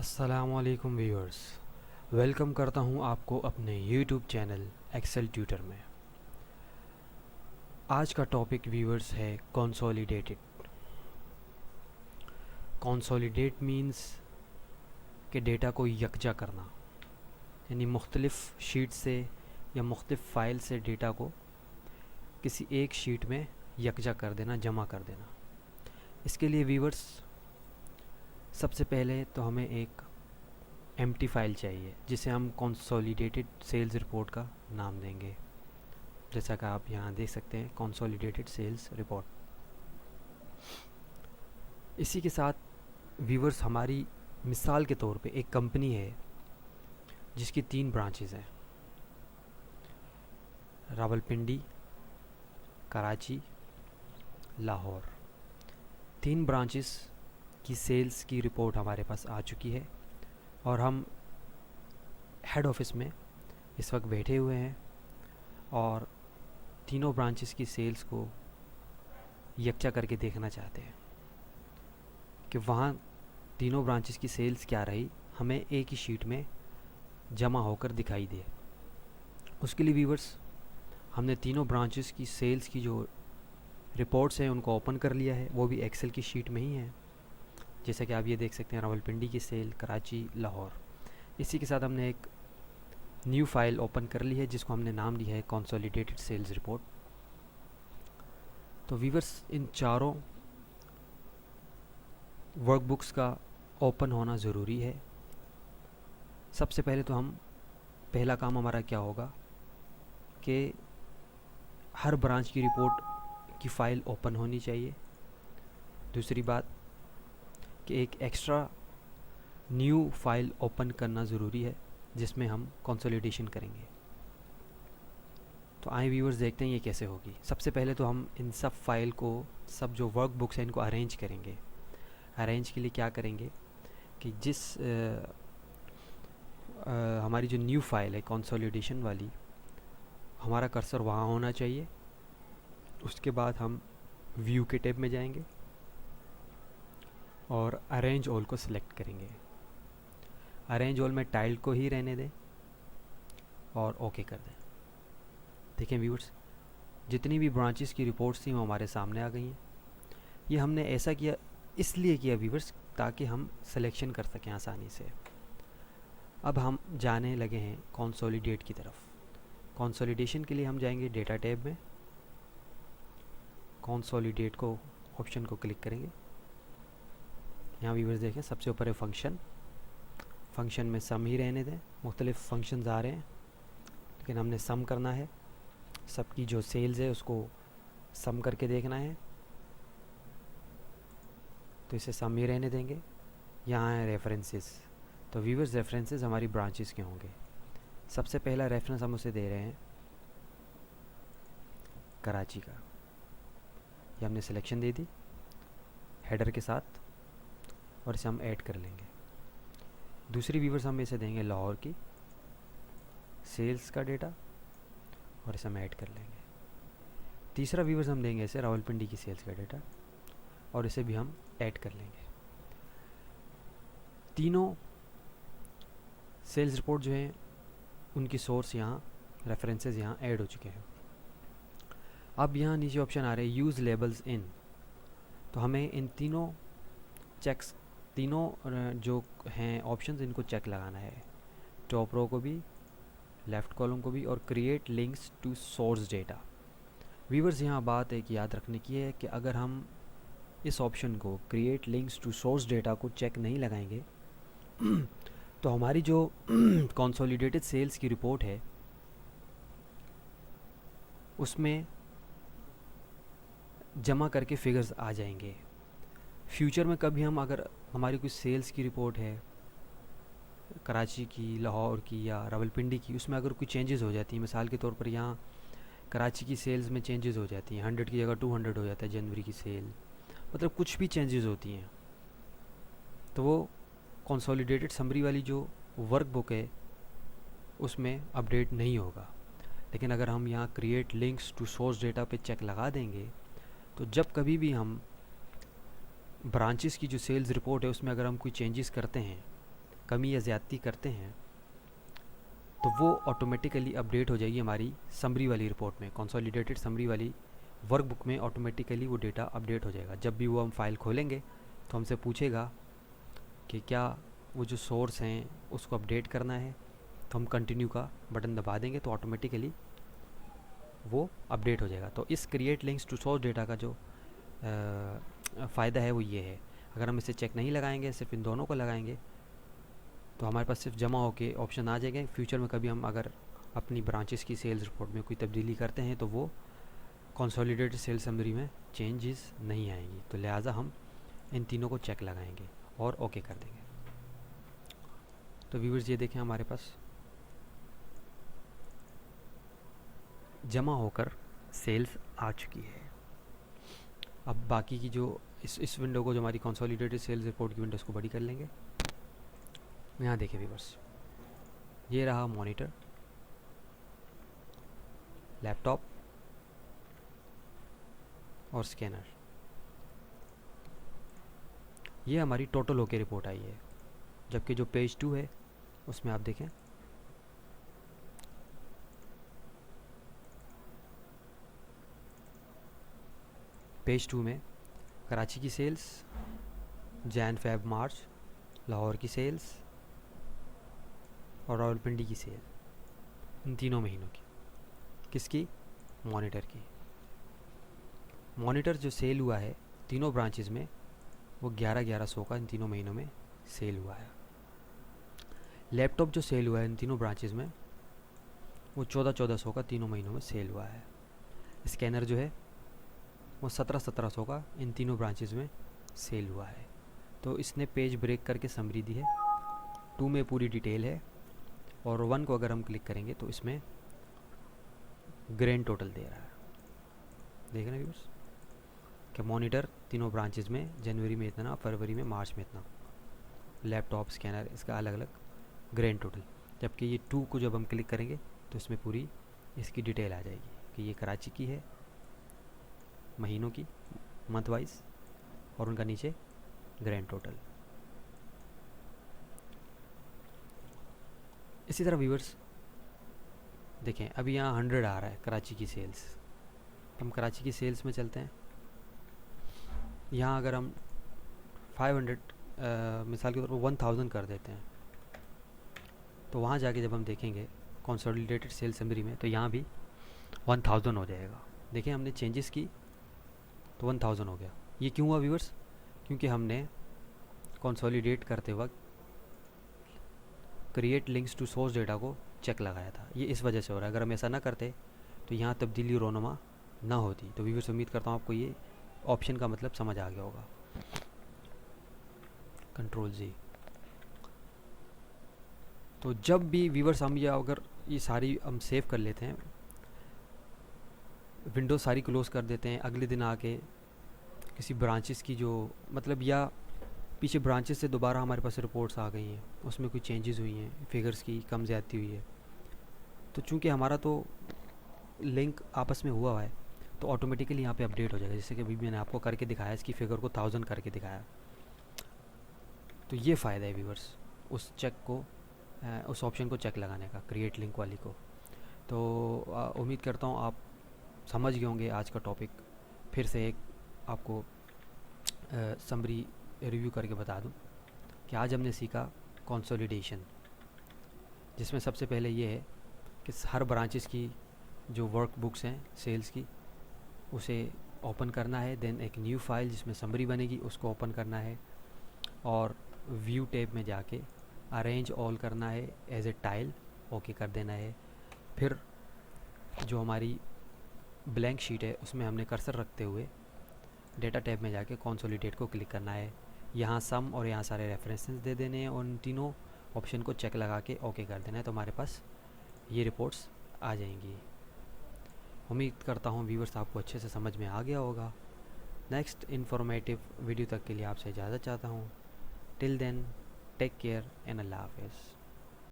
अस्सलामुअलैकुम viewers, welcome करता हूं आपको अपने यूट्यूब चैनल एक्सेल ट्यूटर में। आज का टॉपिक व्यूअर्स है कंसोलिडेटेड। कंसोलिडेट मींस के डेटा को यकजा करना, यानी मुख्तलिफ़ शीट से या मुख्तलिफ़ फ़ाइल से डेटा को किसी एक शीट में यकजा कर देना, जमा कर देना। इसके लिए व्यूअर्स सबसे पहले तो हमें एक एम्प्टी फ़ाइल चाहिए जिसे हम कंसोलिडेटेड सेल्स रिपोर्ट का नाम देंगे। जैसा कि आप यहाँ देख सकते हैं, कंसोलिडेटेड सेल्स रिपोर्ट। इसी के साथ व्यूअर्स, हमारी मिसाल के तौर पे एक कंपनी है जिसकी 3 ब्रांचेस हैं, रावलपिंडी, कराची, लाहौर। 3 ब्रांचेस की सेल्स की रिपोर्ट हमारे पास आ चुकी है और हम हेड ऑफिस में इस वक्त बैठे हुए हैं और तीनों ब्रांचेस की सेल्स को यकजा करके देखना चाहते हैं कि वहाँ तीनों ब्रांचेस की सेल्स क्या रही, हमें एक ही शीट में जमा होकर दिखाई दे। उसके लिए व्यूअर्स, हमने तीनों ब्रांचेस की सेल्स की जो रिपोर्ट्स हैं उनको ओपन कर लिया है, वो भी एक्सेल की शीट में ही है। जैसा कि आप ये देख सकते हैं, रावलपिंडी की सेल, कराची, लाहौर। इसी के साथ हमने एक न्यू फाइल ओपन कर ली है जिसको हमने नाम दिया है कंसोलिडेटेड सेल्स रिपोर्ट। तो व्यूअर्स, इन चारों वर्कबुक्स का ओपन होना ज़रूरी है। सबसे पहले तो पहला काम हमारा क्या होगा कि हर ब्रांच की रिपोर्ट की फ़ाइल ओपन होनी चाहिए। दूसरी बात कि एक एक्स्ट्रा न्यू फाइल ओपन करना ज़रूरी है जिसमें हम कंसोलिडेशन करेंगे। तो आए व्यूअर्स, देखते हैं ये कैसे होगी। सबसे पहले तो हम इन सब फाइल को, सब जो वर्कबुक्स हैं, इनको अरेंज करेंगे। अरेंज के लिए क्या करेंगे कि हमारी जो न्यू फाइल है कंसोलिडेशन वाली, हमारा कर्सर वहाँ होना चाहिए। उसके बाद हम व्यू के टैब में जाएंगे और अरेंज ऑल को सिलेक्ट करेंगे। अरेंज ऑल में टाइल को ही रहने दें और ओके कर दें। देखें व्यूअर्स, जितनी भी ब्रांचेस की रिपोर्ट्स थी वो हमारे सामने आ गई हैं। ये हमने ऐसा किया, इसलिए किया व्यूअर्स, ताकि हम सिलेक्शन कर सकें आसानी से। अब हम जाने लगे हैं कंसोलिडेट की तरफ। कंसोलिडेशन के लिए हम जाएंगे डेटा टैब में, कंसोलिडेट को ऑप्शन को क्लिक करेंगे। यहाँ व्यूअर्स देखें, सबसे ऊपर है फंक्शन। फंक्शन में सम ही रहने दें, मुख्तलिफ़ फंक्शंस आ रहे हैं लेकिन हमने सम करना है। सबकी जो सेल्स है उसको सम करके देखना है, तो इसे सम ही रहने देंगे। यहाँ है रेफरेंसेस। तो व्यूअर्स, रेफरेंसेस हमारी ब्रांचेस के होंगे। सबसे पहला रेफरेंस हम उसे दे रहे हैं कराची का। ये हमने सिलेक्शन दे दी हेडर के साथ और इसे हम ऐड कर लेंगे। दूसरी व्यूअर्स, हम इसे देंगे लाहौर की सेल्स का डेटा और इसे हम ऐड कर लेंगे। तीसरा व्यूअर्स, हम देंगे इसे रावलपिंडी की सेल्स का डेटा और इसे भी हम ऐड कर लेंगे। तीनों सेल्स रिपोर्ट जो हैं उनकी सोर्स यहाँ, रेफरेंसेस यहाँ ऐड हो चुके हैं। अब यहाँ नीचे ऑप्शन आ रहे हैं यूज़ लेबल्स इन। तो हमें इन तीनों चेक्स, तीनों जो हैं ऑप्शंस, इनको चेक लगाना है। टॉप रो को भी, लेफ़्ट कॉलम को भी, और create links to source data. Viewers, यहाँ बात एक याद रखने की है कि अगर हम इस ऑप्शन को, create links to source data को चेक नहीं लगाएंगे तो हमारी जो कंसोलिडेटेड सेल्स की रिपोर्ट है उसमें जमा करके फिगर्स आ जाएंगे। फ्यूचर में कभी हम, अगर हमारी कोई सेल्स की रिपोर्ट है कराची की, लाहौर की या रावलपिंडी की, उसमें अगर कोई चेंजेस हो जाती हैं, मिसाल के तौर पर यहाँ कराची की सेल्स में चेंजेस हो जाती हैं, 100 की जगह 200 हो जाता है जनवरी की सेल, मतलब कुछ भी चेंजेस होती हैं, तो वो कंसोलिडेटेड समरी वाली जो वर्कबुक है उसमें अपडेट नहीं होगा। लेकिन अगर हम यहाँ create links to source data पे चेक लगा देंगे तो जब कभी भी हम ब्रांचेस की जो सेल्स रिपोर्ट है उसमें अगर हम कोई चेंजेस करते हैं कमी या ज़्यादती करते हैं तो वो ऑटोमेटिकली अपडेट हो जाएगी हमारी समरी वाली रिपोर्ट में, कंसोलिडेटेड समरी वाली वर्कबुक में ऑटोमेटिकली वो डेटा अपडेट हो जाएगा। जब भी वो हम फाइल खोलेंगे तो हमसे पूछेगा कि क्या वो जो सोर्स हैं उसको अपडेट करना है, तो हम कंटिन्यू का बटन दबा देंगे तो ऑटोमेटिकली वो अपडेट हो जाएगा। तो इस create links to source data का जो फ़ायदा है वो ये है, अगर हम इसे चेक नहीं लगाएंगे, सिर्फ इन दोनों को लगाएंगे, तो हमारे पास सिर्फ जमा होके ऑप्शन आ जाएंगे। फ्यूचर में कभी हम अगर अपनी ब्रांचेस की सेल्स रिपोर्ट में कोई तब्दीली करते हैं तो वो कंसोलिडेटेड सेल्स समरी में चेंजेस नहीं आएंगी। तो लिहाजा हम इन तीनों को चेक लगाएंगे और ओके कर देंगे। तो व्यूअर्स ये देखें, हमारे पास जमा होकर सेल्स आ चुकी है। अब बाकी की जो इस विंडो को, जो हमारी कंसोलिडेटेड सेल्स रिपोर्ट की विंडो, इसको बड़ी कर लेंगे। यहाँ देखें व्यूअर्स, ये रहा मॉनिटर, लैपटॉप और स्कैनर। ये हमारी टोटल होके रिपोर्ट आई है। जबकि जो पेज 2 है उसमें आप देखें, पेज 2 में कराची की sales, Jan Feb March, Lahore की सेल्स और रावलपिंडी की सेल, इन तीनों महीनों की। किसकी? मॉनिटर की। मॉनिटर जो सेल हुआ है तीनों ब्रांचेस में, वो 1100 का इन तीनों महीनों में सेल हुआ है। लैपटॉप जो सेल हुआ है इन तीनों ब्रांचेस में, वो 1400 का तीनों महीनों में सेल हुआ है। स्कैनर जो है वो 1700 का इन तीनों ब्रांचेस में सेल हुआ है। तो इसने पेज ब्रेक करके समरी दी है। 2 में पूरी डिटेल है और 1 को अगर हम क्लिक करेंगे तो इसमें ग्रैंड टोटल दे रहा है। देख रहे हैं व्यूअर्स कि मॉनिटर तीनों ब्रांचेस में जनवरी में इतना, फरवरी में, मार्च में इतना, लैपटॉप, स्कैनर, इसका अलग अलग ग्रैंड टोटल। जबकि ये 2 को जब हम क्लिक करेंगे तो इसमें पूरी इसकी डिटेल आ जाएगी कि ये कराची की है, महीनों की, मंथ वाइज, और उनका नीचे ग्रैंड टोटल। इसी तरह व्यूअर्स देखें, अभी यहाँ 100 आ रहा है कराची की सेल्स। हम कराची की सेल्स में चलते हैं। यहाँ अगर हम 500 मिसाल के तौर पर 1000 कर देते हैं, तो वहाँ जाके जब हम देखेंगे कंसोलिडेटेड सेल समरी में, तो यहाँ भी 1000 हो जाएगा। देखें, हमने चेंजेस की तो 1000 हो गया। ये क्यों हुआ व्यूअर्स? क्योंकि हमने कंसोलिडेट करते वक्त create links to source data को चेक लगाया था। ये इस वजह से हो रहा है। अगर हम ऐसा ना करते तो यहाँ तब्दीली रोनुमा ना होती। तो व्यूअर्स उम्मीद करता हूँ आपको ये ऑप्शन का मतलब समझ आ गया होगा। कंट्रोल जी। तो जब भी व्यूअर्स हम, या अगर ये सारी हम सेव कर लेते हैं, विंडो सारी क्लोज कर देते हैं, अगले दिन आके किसी ब्रांचेस की जो मतलब, या पीछे ब्रांचेस से दोबारा हमारे पास रिपोर्ट्स आ गई हैं, उसमें कोई चेंजेस हुई हैं, फिगर्स की कम ज़्यादती हुई है, तो चूंकि हमारा तो लिंक आपस में हुआ है तो ऑटोमेटिकली यहाँ पे अपडेट हो जाएगा। जैसे कि अभी मैंने आपको करके दिखाया, इसकी फ़िगर को 1000 करके दिखाया। तो ये फ़ायदा है व्यूअर्स उस चेक को, उस ऑप्शन को चेक लगाने का, क्रिएट लिंक वाली को। तो उम्मीद करता हूँ आप समझ गए होंगे आज का टॉपिक। फिर से एक आपको समरी रिव्यू करके बता दूं कि आज हमने सीखा कंसोलिडेशन, जिसमें सबसे पहले ये है कि हर ब्रांचेस की जो वर्क बुक्स हैं सेल्स की, उसे ओपन करना है। देन एक न्यू फाइल जिसमें समरी बनेगी उसको ओपन करना है, और व्यू टैब में जाके अरेंज ऑल करना है एज ए टाइल, ओके कर देना है। फिर जो हमारी ब्लैंक शीट है उसमें हमने कर्सर रखते हुए डेटा टैब में जाके कंसोलिडेट को क्लिक करना है। यहाँ सम और यहाँ सारे रेफरेंसेस दे देने हैं, और उन तीनों ऑप्शन को चेक लगा के ओके कर देना है। तो हमारे पास ये रिपोर्ट्स आ जाएंगी। उम्मीद करता हूँ व्यूअर्स आपको अच्छे से समझ में आ गया होगा। नेक्स्ट इन्फॉर्मेटिव वीडियो तक के लिए आपसे इजाज़त चाहता हूँ। Till then, take care and अल्लाह हाफ़िज़।